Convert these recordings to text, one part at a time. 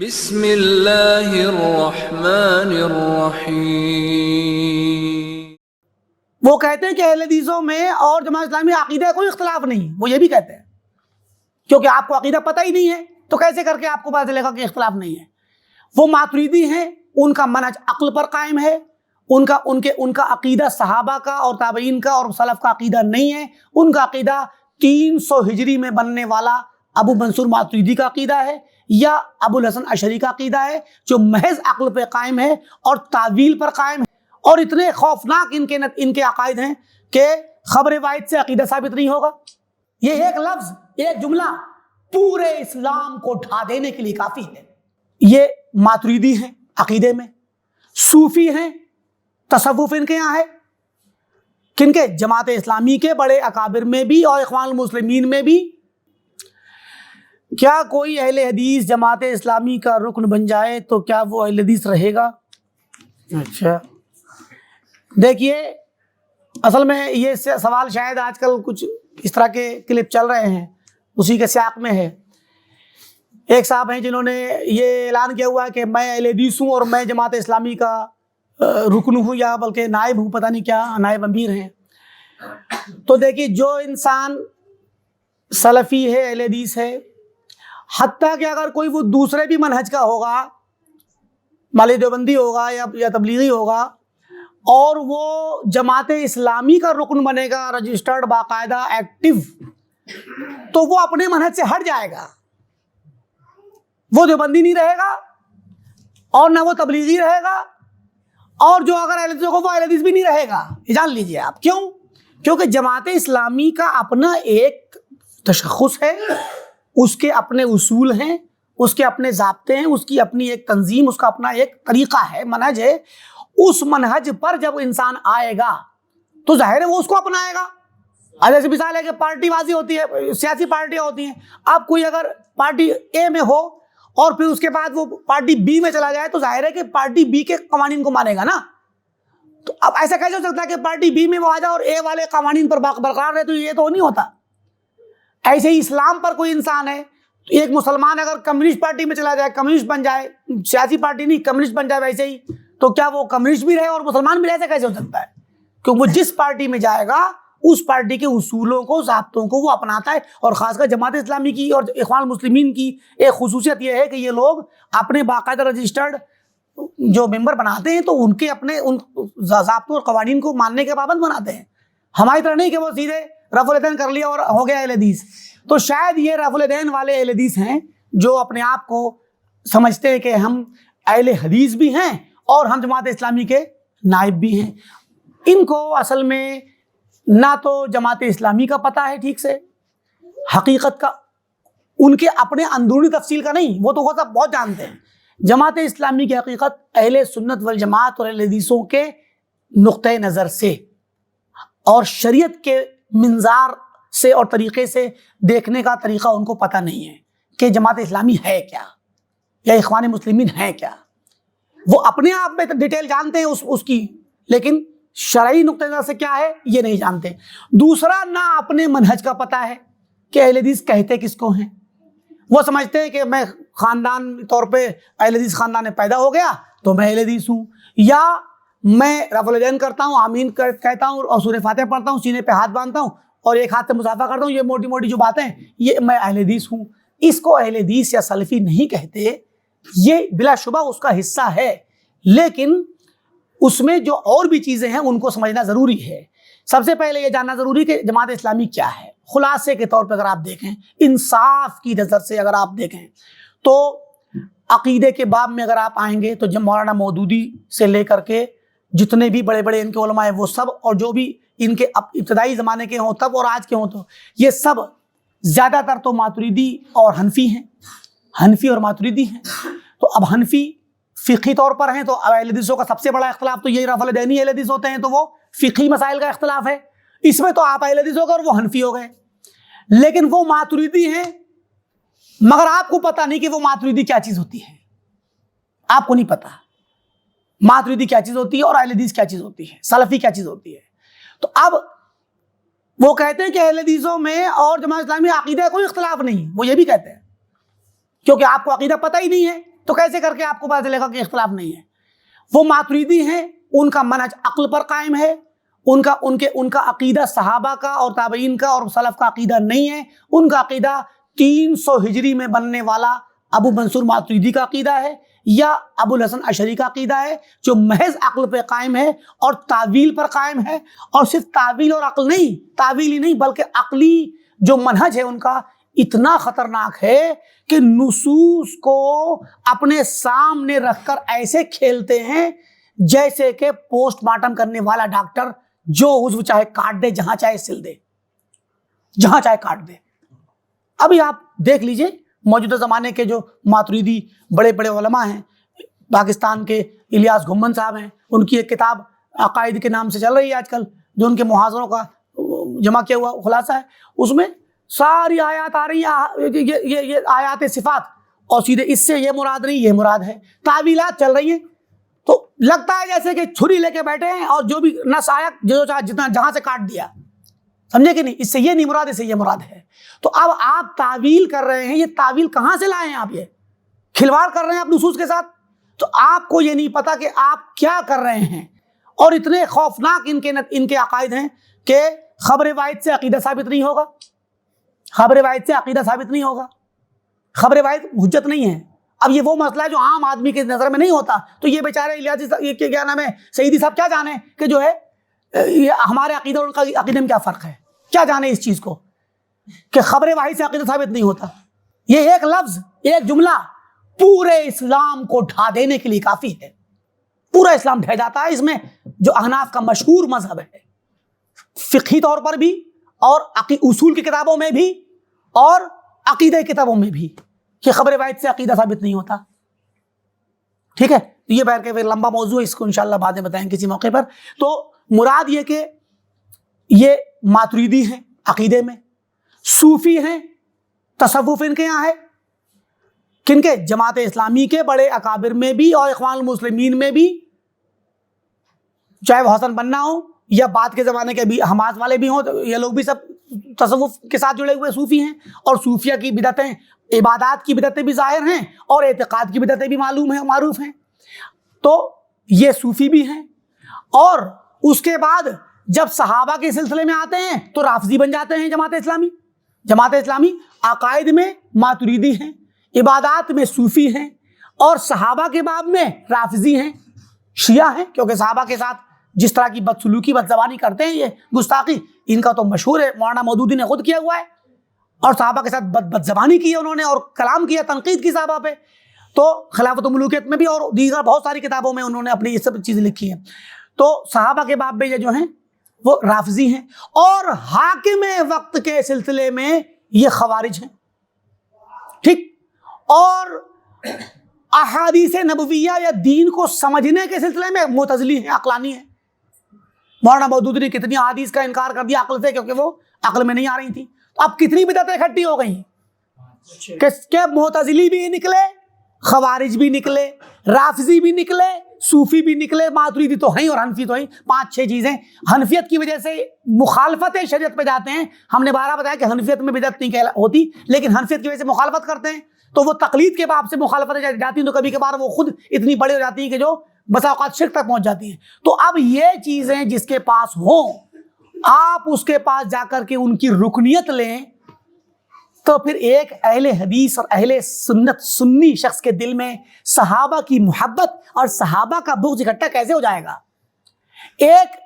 بسم اللہ الرحمن الرحیم۔ وہ کہتے ہیں کہ اہل حدیثوں میں اور جماعت اسلامی عقیدہ کوئی اختلاف نہیں، وہ یہ بھی کہتے ہیں کیونکہ آپ کو عقیدہ پتہ ہی نہیں ہے تو کیسے کر کے آپ کو پتہ چلے گا کہ اختلاف نہیں ہے۔ وہ ماتریدی ہیں، ان کا منہج عقل پر قائم ہے، ان کا عقیدہ صحابہ کا اور تابعین کا اور سلف کا عقیدہ نہیں ہے۔ ان کا عقیدہ 300 ہجری میں بننے والا ابو منصور ماتریدی کا عقیدہ ہے یا ابو الحسن اشعری کا عقیدہ ہے جو محض عقل پہ قائم ہے اور تعویل پر قائم ہے، اور اتنے خوفناک ان کے عقائد ہیں کہ خبر واحد سے عقیدہ ثابت نہیں ہوگا۔ یہ ایک لفظ، ایک جملہ پورے اسلام کو ڈھا دینے کے لیے کافی ہے۔ یہ ماتریدی ہیں عقیدے میں، صوفی ہیں، تصوف ان کے یہاں ہے، کن کے؟ جماعت اسلامی کے بڑے اکابر میں بھی اور اخوان المسلمین میں بھی۔ کیا کوئی اہل حدیث جماعت اسلامی کا رکن بن جائے تو کیا وہ اہل حدیث رہے گا؟ اچھا دیکھیے، اصل میں یہ سوال شاید آج کل کچھ اس طرح کے کلپ چل رہے ہیں، اسی کے سیاق میں ہے۔ ایک صاحب ہیں جنہوں نے یہ اعلان کیا ہوا ہے کہ میں اہل حدیث ہوں اور میں جماعت اسلامی کا رکن ہوں یا بلکہ نائب ہوں، پتہ نہیں کیا، نائب امیر ہیں۔ تو دیکھیے، جو انسان سلفی ہے، اہل حدیث ہے، حتیٰ کہ اگر کوئی وہ دوسرے بھی منہج کا ہوگا، مالی دیوبندی ہوگا یا تبلیغی ہوگا، اور وہ جماعت اسلامی کا رکن بنے گا، رجسٹرڈ، باقاعدہ، ایکٹیو، تو وہ اپنے منہج سے ہٹ جائے گا۔ وہ دیوبندی نہیں رہے گا اور نہ وہ تبلیغی رہے گا، اور جو اگر اہل حدیث ہوگا وہ اہل حدیث بھی نہیں رہے گا۔ یہ جان لیجیے آپ کیوں؟ کیونکہ جماعت اسلامی کا اپنا ایک تشخص ہے، اس کے اپنے اصول ہیں، اس کے اپنے ضابطے ہیں، اس کی اپنی ایک تنظیم، اس کا اپنا ایک طریقہ ہے، منہج ہے۔ اس منہج پر جب انسان آئے گا تو ظاہر ہے وہ اس کو اپنائے گا۔ جیسے مثال ہے کہ پارٹی بازی ہوتی ہے، سیاسی پارٹیاں ہوتی ہیں، اب کوئی اگر پارٹی اے میں ہو اور پھر اس کے بعد وہ پارٹی بی میں چلا جائے تو ظاہر ہے کہ پارٹی بی کے قوانین کو مانے گا نا۔ تو اب ایسا کیسے ہو سکتا ہے کہ پارٹی بی میں وہ آ جائے اور اے والے قوانین پر برقرار رہے؟ تو یہ تو نہیں ہوتا۔ ایسے ہی اسلام پر کوئی انسان ہے، ایک مسلمان اگر کمیونسٹ پارٹی میں چلا جائے، کمیونسٹ بن جائے، سیاسی پارٹی نہیں کمیونسٹ بن جائے ویسے ہی، تو کیا وہ کمیونسٹ بھی رہے اور مسلمان بھی رہے؟ ایسا کیسے ہو سکتا ہے؟ کیونکہ وہ جس پارٹی میں جائے گا اس پارٹی کے اصولوں کو، ضابطوں کو وہ اپناتا ہے۔ اور خاص کر جماعت اسلامی کی اور اخوان المسلمین کی ایک خصوصیت یہ ہے کہ یہ لوگ اپنے باقاعدہ رجسٹرڈ جو ممبر بناتے ہیں تو ان کے اپنے ان ضابطوں اور قوانین کو ماننے کے پابند بناتے ہیں۔ ہماری طرح نہیں کہ وہ سیدھے رفع الیدین کر لیا اور ہو گیا اہل حدیث۔ تو شاید یہ رفع الیدین والے اہل حدیث ہیں جو اپنے آپ کو سمجھتے ہیں کہ ہم اہل حدیث بھی ہیں اور ہم جماعت اسلامی کے نائب بھی ہیں۔ ان کو اصل میں نہ تو جماعت اسلامی کا پتہ ہے ٹھیک سے، حقیقت کا، ان کے اپنے اندرونی تفصیل کا نہیں، وہ تو وہ سب بہت جانتے ہیں۔ جماعت اسلامی کی حقیقت اہل سنت والجماعت اور اہل حدیثوں کے نقطۂ نظر سے اور شریعت کے منظار سے اور طریقے سے دیکھنے کا طریقہ ان کو پتہ نہیں ہے کہ جماعت اسلامی ہے کیا یا اخوان مسلمین ہے کیا۔ وہ اپنے آپ میں ڈیٹیل جانتے ہیں اس کی، لیکن شرعی نقطۂ نظر سے کیا ہے یہ نہیں جانتے۔ دوسرا، نہ اپنے منہج کا پتہ ہے کہ اہل حدیث کہتے کس کو ہیں۔ وہ سمجھتے ہیں کہ میں خاندان طور پہ اہل حدیث خاندان میں پیدا ہو گیا تو میں اہل حدیث ہوں، یا میں رفع الیدین کرتا ہوں، آمین کہتا ہوں اور سورہ فاتحہ پڑھتا ہوں، سینے پہ ہاتھ باندھتا ہوں اور ایک ہاتھ سے مصافحہ کرتا ہوں، یہ موٹی موٹی جو باتیں، یہ میں اہل حدیث ہوں۔ اس کو اہل حدیث یا سلفی نہیں کہتے۔ یہ بلا شبہ اس کا حصہ ہے، لیکن اس میں جو اور بھی چیزیں ہیں ان کو سمجھنا ضروری ہے۔ سب سے پہلے یہ جاننا ضروری کہ جماعت اسلامی کیا ہے۔ خلاصے کے طور پہ اگر آپ دیکھیں، انصاف کی نظر سے اگر آپ دیکھیں تو عقیدے کے باب میں اگر آپ آئیں گے تو جب مولانا مودودی سے لے کر کے جتنے بھی بڑے بڑے ان کے علماء ہیں وہ سب، اور جو بھی ان کے ابتدائی زمانے کے ہوں تب اور آج کے ہوں، تو یہ سب زیادہ تر تو ماتریدی اور حنفی ہیں، حنفی اور ماتریدی ہیں۔ تو اب حنفی فقہی طور پر ہیں تو اہل حدیثوں کا سب سے بڑا اختلاف تو یہ رفع الیدینی اہل حدیث ہوتے ہیں، تو وہ فقہی مسائل کا اختلاف ہے، اس میں تو آپ اہل حدیث ہو گئے اور وہ حنفی ہو گئے۔ لیکن وہ ماتریدی ہیں، مگر آپ کو پتہ نہیں کہ وہ ماتریدی کیا چیز ہوتی ہے، آپ کو نہیں پتہ ماتریدی کیا چیز ہوتی ہے اور اہل حدیث کیا چیز ہوتی ہے، سلفی کیا چیز ہوتی ہے۔ تو اب وہ کہتے ہیں کہ اہل حدیثوں میں اور جماعت اسلامی عقیدہ کوئی اختلاف نہیں، وہ یہ بھی کہتے ہیں کیونکہ آپ کو عقیدہ پتہ ہی نہیں ہے تو کیسے کر کے آپ کو پتا چلے گا کہ اختلاف نہیں ہے؟ وہ ماتریدی ہیں، ان کا منہج عقل پر قائم ہے، ان کا عقیدہ صحابہ کا اور تابعین کا اور سلف کا عقیدہ نہیں ہے، ان کا عقیدہ 300 ہجری میں بننے والا ابو منصور ماتریدی کا عقیدہ ہے یا ابو الحسن اشعری کا عقیدہ ہے، جو محض عقل پہ قائم ہے اور تعویل پر قائم ہے، اور صرف تعویل اور عقل نہیں، تعویل ہی نہیں بلکہ عقلی جو منہج ہے ان کا اتنا خطرناک ہے کہ نصوص کو اپنے سامنے رکھ کر ایسے کھیلتے ہیں جیسے کہ پوسٹ مارٹم کرنے والا ڈاکٹر جو عضو چاہے کاٹ دے، جہاں چاہے سل دے، جہاں چاہے کاٹ دے۔ ابھی آپ دیکھ لیجئے موجودہ زمانے کے جو ماتریدی بڑے بڑے علماء ہیں، پاکستان کے الیاس گھمن صاحب ہیں، ان کی ایک کتاب عقائد کے نام سے چل رہی ہے آج کل، جو ان کے محاضروں کا جمع کیا ہوا خلاصہ ہے، اس میں ساری آیات آ رہی ہیں، یہ آیات صفات، اور سیدھے اس سے یہ مراد نہیں یہ مراد ہے، تعویلات چل رہی ہیں، تو لگتا ہے جیسے کہ چھری لے کے بیٹھے ہیں اور جو بھی نس آیا جو چاہا جتنا جہاں سے کاٹ دیا، سمجھے کہ نہیں، اس سے یہ نہیں مراد، اس سے یہ مراد ہے۔ تو اب آپ تعویل کر رہے ہیں، یہ تعویل کہاں سے لائے ہیں آپ؟ یہ کھلواڑ کر رہے ہیں آپ نصوص کے ساتھ، تو آپ کو یہ نہیں پتا کہ آپ کیا کر رہے ہیں، اور اتنے خوفناک ان کے عقائد ہیں کہ خبر واحد سے عقیدہ ثابت نہیں ہوگا، خبر واحد سے عقیدہ ثابت نہیں ہوگا، خبر واحد حجت نہیں ہے۔ اب یہ وہ مسئلہ ہے جو عام آدمی کے نظر میں نہیں ہوتا، تو یہ بیچارے الیاسی صاحب، یہ کیا نام ہے، سعیدی صاحب، کیا جانے کہ جو ہے یہ ہمارے عقیدہ اور ان کا عقیدے میں کیا فرق ہے، کیا جانے اس چیز کو کہ خبر واحد سے عقیدہ ثابت نہیں ہوتا۔ یہ ایک لفظ، ایک جملہ پورے اسلام کو ڈھا دینے کے لیے کافی ہے، پورا اسلام ڈھہ جاتا ہے۔ اس میں جو احناف کا مشہور مذہب ہے، فقہی طور پر بھی اور اصول کی کتابوں میں بھی اور عقیدہ کتابوں میں بھی، کہ خبر واحد سے عقیدہ ثابت نہیں ہوتا، ٹھیک ہے۔ یہ بہر کے لمبا موضوع ہے، اس کو انشاءاللہ بعد میں بتائیں کسی موقع پر۔ تو مراد یہ کہ یہ ماتریدی ہیں عقیدے میں، صوفی ہیں، تصوف ان کے یہاں ہے، کن کے؟ جماعت اسلامی کے بڑے اکابر میں بھی اور اخوان المسلمین میں بھی، چاہے وہ حسن بننا ہو یا بعد کے زمانے کے بھی حماس والے بھی ہوں، یہ لوگ بھی سب تصوف کے ساتھ جڑے ہوئے صوفی ہیں، اور صوفیہ کی بدعتیں، عبادات کی بدعتیں بھی ظاہر ہیں اور اعتقاد کی بدعتیں بھی معلوم ہیں، معروف ہیں، تو یہ صوفی بھی ہیں۔ اور اس کے بعد جب صحابہ کے سلسلے میں آتے ہیں تو رافضی بن جاتے ہیں جماعت اسلامی۔ جماعت اسلامی عقائد میں ماتریدی ہیں، عبادات میں صوفی ہیں، اور صحابہ کے باب میں رافضی ہیں، شیعہ ہیں، کیونکہ صحابہ کے ساتھ جس طرح کی بدسلوکی بدزبانی کرتے ہیں، یہ گستاخی ان کا تو مشہور ہے، مولانا مودودی نے خود کیا ہوا ہے، اور صحابہ کے ساتھ بدزبانی کی ہے انہوں نے، اور کلام کیا، تنقید کی صحابہ پہ۔ تو خلافت و ملوکیت میں بھی اور دیگر بہت ساری کتابوں میں انہوں نے اپنی یہ سب چیزیں لکھی ہیں۔ تو صحابہ کے باب میں یہ جو ہیں وہ رافضی ہیں، اور حاکم وقت کے سلسلے میں یہ خوارج ہیں، ٹھیک۔ اور احادیث نبویہ یا دین کو سمجھنے کے سلسلے میں معتزلی ہیں، عقلانی ہیں۔ مولانا مودودی نے کتنی احادیث کا انکار کر دیا عقل سے، کیونکہ وہ عقل میں نہیں آ رہی تھی۔ تو اب کتنی بدعتیں اکٹھی ہو گئی کہ معتزلی بھی نکلے، خوارج بھی نکلے، رافضی بھی نکلے، صوفی بھی نکلے، ماتریدی تو ہیں اور حنفی تو ہیں، 5-6 چیزیں۔ حنفیت کی وجہ سے مخالفت شریعت پہ جاتے ہیں، ہم نے بارہ بتایا کہ حنفیت میں بدعت نہیں ہوتی، لیکن حنفیت کی وجہ سے مخالفت کرتے ہیں، تو وہ تقلید کے باب سے مخالفتیں جاتی ہیں، تو کبھی کبھار وہ خود اتنی بڑی ہو جاتی ہیں کہ جو بسا اوقات شرک تک پہنچ جاتی ہیں۔ تو اب یہ چیزیں جس کے پاس ہوں، آپ اس کے پاس جا کر کے ان کی رکنیت لیں، تو پھر ایک اہل حدیث اور اہل سنت سنی شخص کے دل میں صحابہ کی محبت اور صحابہ کا بغض اکٹھا کیسے ہو جائے گا؟ ایک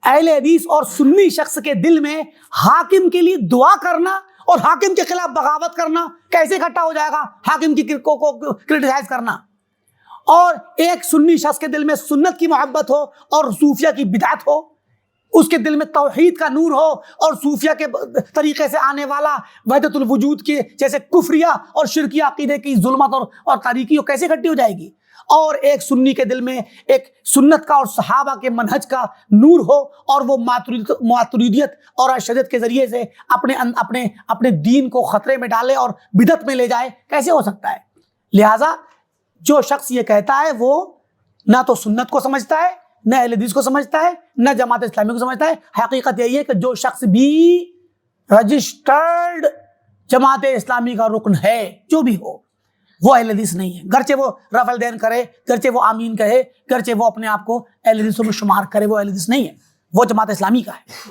اہل حدیث اور سنی شخص کے دل میں حاکم کے لیے دعا کرنا اور حاکم کے خلاف بغاوت کرنا کیسے اکٹھا ہو جائے گا؟ حاکم کی کو کرٹیسائز کرنا، اور ایک سنی شخص کے دل میں سنت کی محبت ہو اور صوفیہ کی بدعت ہو، اس کے دل میں توحید کا نور ہو اور صوفیہ کے طریقے سے آنے والا وحدت الوجود کے جیسے کفریہ اور شرکیہ عقیدے کی ظلمت اور تاریکی ہو، کیسے اکٹھی ہو جائے گی؟ اور ایک سنی کے دل میں ایک سنت کا اور صحابہ کے منہج کا نور ہو، اور وہ ماتریدیت اور اشعریت کے ذریعے سے اپنے دین کو خطرے میں ڈالے اور بدعت میں لے جائے، کیسے ہو سکتا ہے؟ لہٰذا جو شخص یہ کہتا ہے وہ نہ تو سنت کو سمجھتا ہے، نہ اہل حدیث کو سمجھتا ہے، نہ جماعت اسلامی کو سمجھتا ہے۔ حقیقت یہی ہے کہ جو شخص بھی رجسٹرڈ جماعت اسلامی کا رکن ہے، جو بھی ہو، وہ اہل حدیث نہیں ہے، گرچہ وہ رفع الدین کرے، گرچہ وہ آمین کہے، گرچہ وہ اپنے آپ کو اہل حدیثوں میں شمار کرے، وہ اہل حدیث نہیں ہے، وہ جماعت اسلامی کا ہے۔